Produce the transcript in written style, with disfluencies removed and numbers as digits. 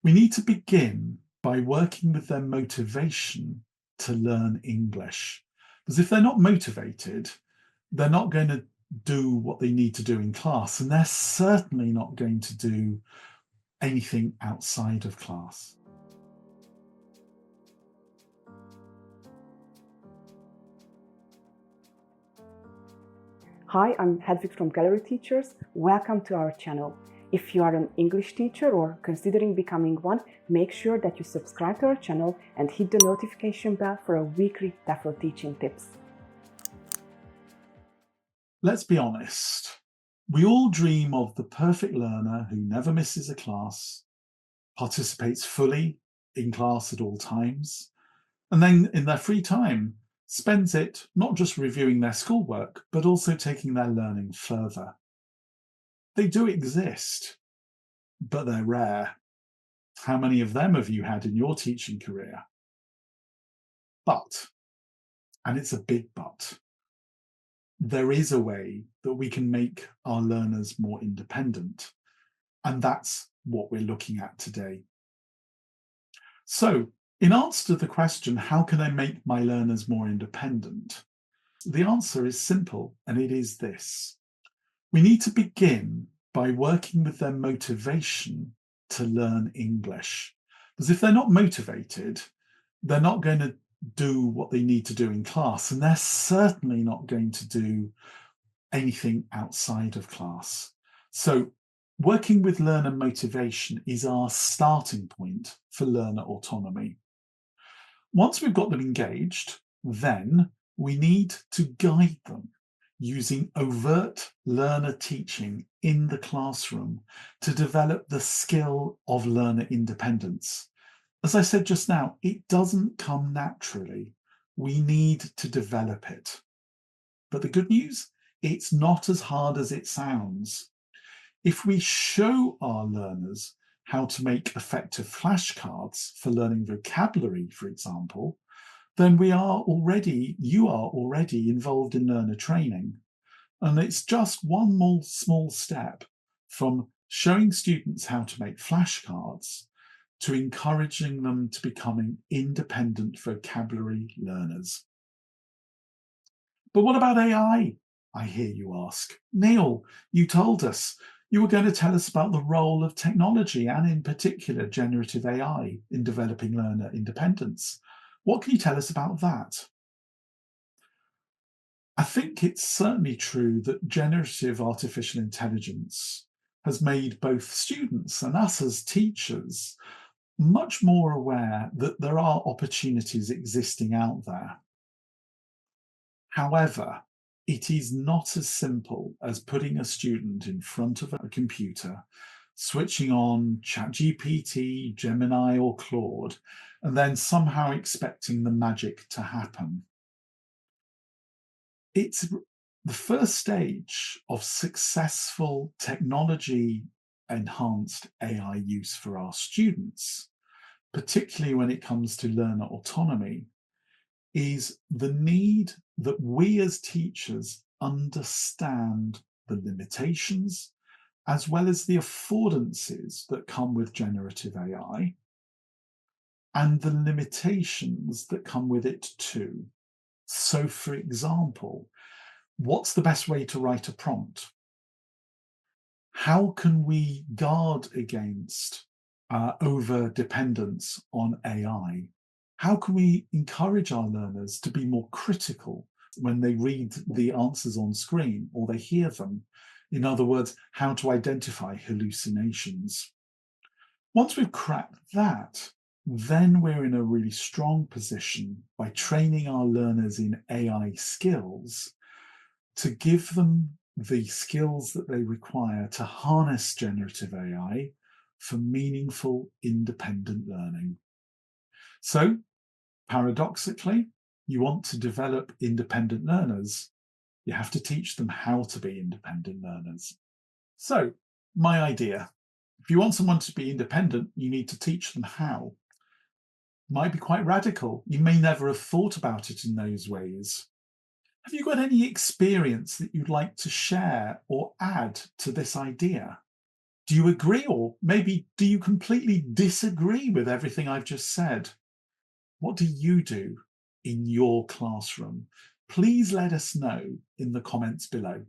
We need to begin by working with their motivation to learn English. Because if they're not motivated, they're not going to do what they need to do in class, and they're certainly not going to do anything outside of class. Hi, I'm Hedvig from Gallery Teachers. Welcome to our channel. If you are an English teacher or considering becoming one, make sure that you subscribe to our channel and hit the notification bell for our weekly TEFL teaching tips. Let's be honest. We all dream of the perfect learner who never misses a class, participates fully in class at all times, and then in their free time spends it not just reviewing their schoolwork, but also taking their learning further. They do exist, but they're rare. How many of them have you had in your teaching career? But, and it's a big but, there is a way that we can make our learners more independent. And that's what we're looking at today. So, in answer to the question, how can I make my learners more independent? The answer is simple, and it is this. We need to begin by working with their motivation to learn English. Because if they're not motivated, they're not going to do what they need to do in class, and they're certainly not going to do anything outside of class. So working with learner motivation is our starting point for learner autonomy. Once we've got them engaged, then we need to guide them using overt learner teaching in the classroom to develop the skill of learner independence. As I said just now, it doesn't come naturally. We need to develop it. But the good news, it's not as hard as it sounds. If we show our learners how to make effective flashcards for learning vocabulary, for example, then you are already involved in learner training. And it's just one more small step from showing students how to make flashcards to encouraging them to becoming independent vocabulary learners. But what about AI? I hear you ask. Neil, you told us you were going to tell us about the role of technology and in particular generative AI in developing learner independence. What can you tell us about that? I think it's certainly true that generative artificial intelligence has made both students and us as teachers much more aware that there are opportunities existing out there. However, it is not as simple as putting a student in front of a computer, switching on ChatGPT, Gemini, or Claude, and then somehow expecting the magic to happen. It's the first stage of successful technology-enhanced AI use for our students, particularly when it comes to learner autonomy, is the need that we as teachers understand the limitations as well as the affordances that come with generative AI and the limitations that come with it too. So, for example, what's the best way to write a prompt? How can we guard against over-dependence on AI? How can we encourage our learners to be more critical when they read the answers on screen or they hear them? In other words, how to identify hallucinations. Once we've cracked that, then we're in a really strong position by training our learners in AI skills to give them the skills that they require to harness generative AI for meaningful, independent learning. So, paradoxically, you want to develop independent learners, you have to teach them how to be independent learners. So, my idea, if you want someone to be independent, you need to teach them how. Might be quite radical. You may never have thought about it in those ways. Have you got any experience that you'd like to share or add to this idea? Do you agree, or maybe do you completely disagree with everything I've just said? What do you do in your classroom? Please let us know in the comments below.